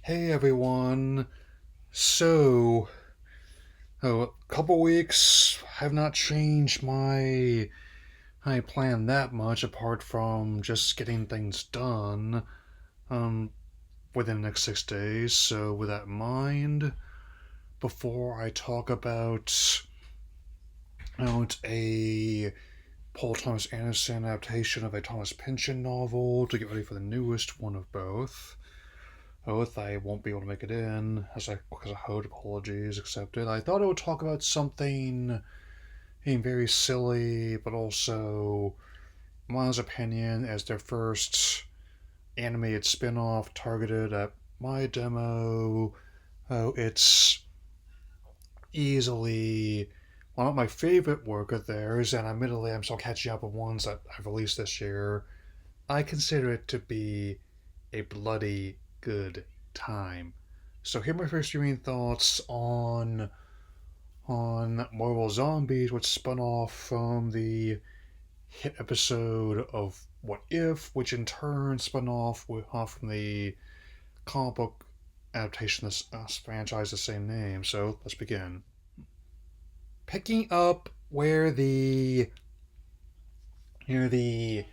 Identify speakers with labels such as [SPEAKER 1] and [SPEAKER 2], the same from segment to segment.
[SPEAKER 1] Hey everyone. So, a couple weeks have not changed my plan that much apart from just getting things done um within the next 6 days. So with that in mind, before I talk about a Paul Thomas Anderson adaptation of a Thomas Pynchon novel to get ready for the newest one of both, I won't be able to make it in because I heard apologies accepted. I thought I would talk about something very silly, but also, in my opinion, as their first animated spin-off targeted at my demo. Oh, it's easily one of my favorite work of theirs, and admittedly, I'm still catching up on ones that I've released this year. I consider it to be a bloody good time. So here are my first viewing thoughts on Marvel Zombies, which spun off from the hit episode of What If, which in turn spun off from the comic book adaptation of this franchise the same name. So let's begin. Picking up where the here the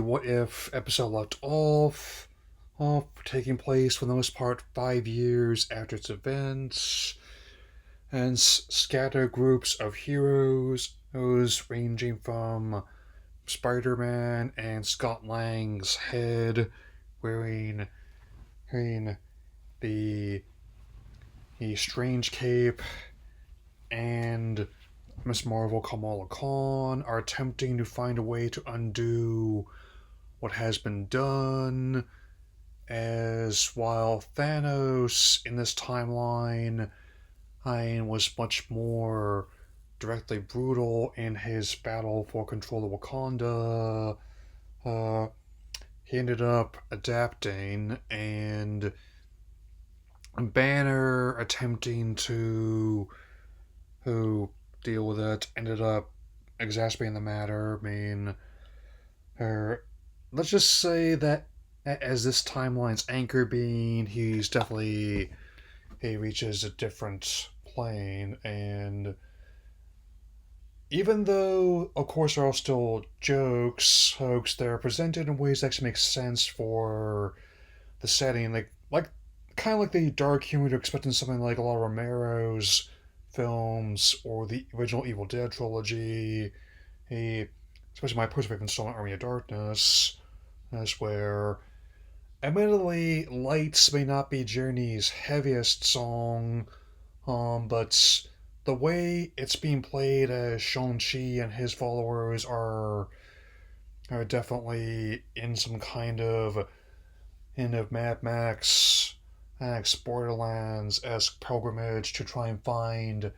[SPEAKER 1] What If episode left off, taking place for the most part 5 years after its events, and scatter groups of heroes, those ranging from Spider-Man and Scott Lang's head wearing the strange cape, and Miss Marvel Kamala Khan are attempting to find a way to undo what has been done, as while Thanos in this timeline was much more directly brutal in his battle for control of Wakanda. Uh, he ended up adapting, and Banner attempting to deal with it ended up exacerbating the matter. I mean, let's just say that as this timeline's anchor being, he reaches a different plane, and even though, of course, there are still hoax, they're presented in ways that actually make sense for the setting, like kind of like the dark humor to expect in something like a lot of Romero's films or the original Evil Dead trilogy. He, especially my personal favorite installment, Army of Darkness, that's where, admittedly, Lights may not be Journey's heaviest song, but the way it's being played as Shang-Chi and his followers are definitely in some kind of Mad Max Borderlands-esque pilgrimage to try and find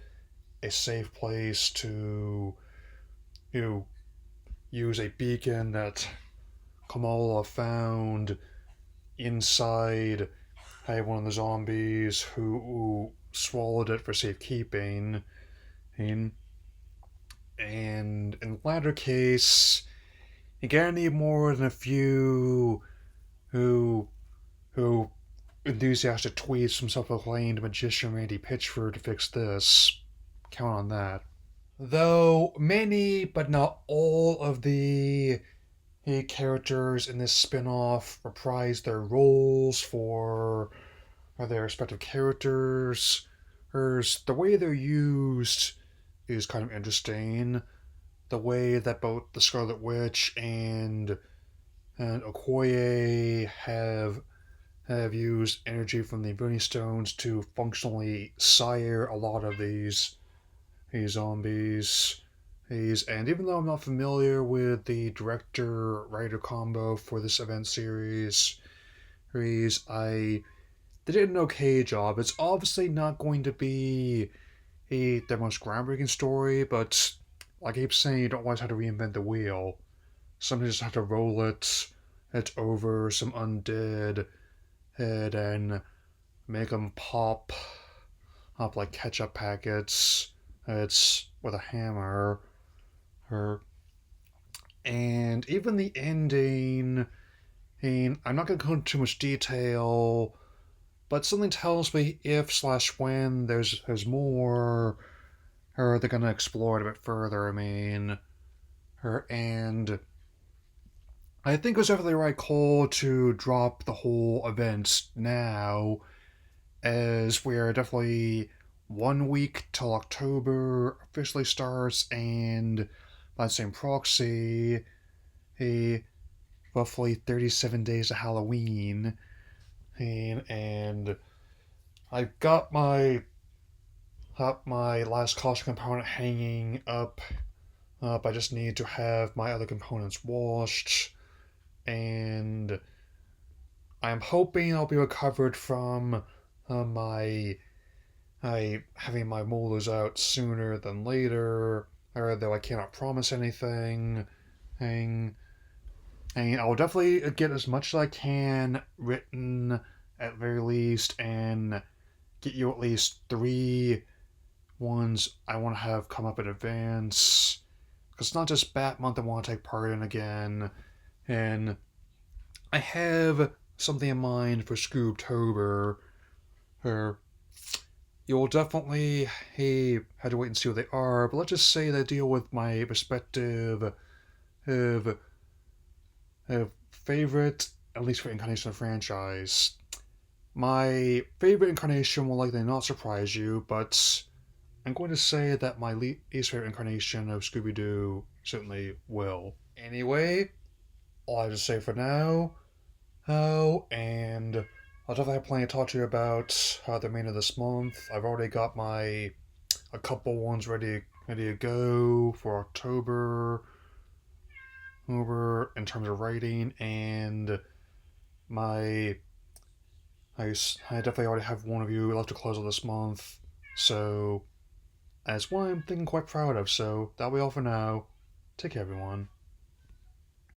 [SPEAKER 1] a safe place to use a beacon that Kamala found inside one of the zombies who swallowed it for safekeeping. And in the latter case, you gotta need more than a few who who enthusiastic tweets from self-proclaimed magician Randy Pitchford to fix this. Count on that. Though many, but not all, of the characters in this spin-off reprise their roles for their respective characters, the way they're used is kind of interesting. The way that both the Scarlet Witch and Okoye have used energy from the Infinity Stones to functionally sire a lot of these zombies. And even though I'm not familiar with the director writer combo for this event series, I they did an okay job. It's obviously not going to be their most groundbreaking story, but like I keep saying, you don't always have to reinvent the wheel. Sometimes you just have to roll it over some undead head and make them pop up like ketchup packets. It's with a hammer. Her and even the ending. I'm not going to go into too much detail but something tells me if slash when there's more, or they're gonna explore it a bit further. I mean, and I think it was definitely the right call to drop the whole event now, as we're definitely 1 week till October officially starts, and by the same proxy, a roughly 37 days to Halloween, and I've got my last costume component hanging up. I just need to have my other components washed, and I'm hoping I'll be recovered from my having my molars out sooner than later, though I cannot promise anything. And, and I'll definitely get as much as I can written at very least, and get you at least 3 ones I want to have come up in advance. Because it's not just Bat Month I want to take part in again. And I have something in mind for Scoobtober. Or you'll definitely have to wait and see what they are, but let's just say they deal with my perspective of, favorite, at least for incarnation of the franchise. My favorite incarnation will likely not surprise you, but I'm going to say that my least favorite incarnation of Scooby Doo certainly will. Anyway, all I have to say for now. Oh, and I'll definitely have plenty to talk to you about the remainder of this month. I've already got a couple ones ready to go for October over in terms of writing, and my I definitely already have one of you left to close out this month, so that's one I'm thinking quite proud of. So that'll be all for now. Take care, everyone.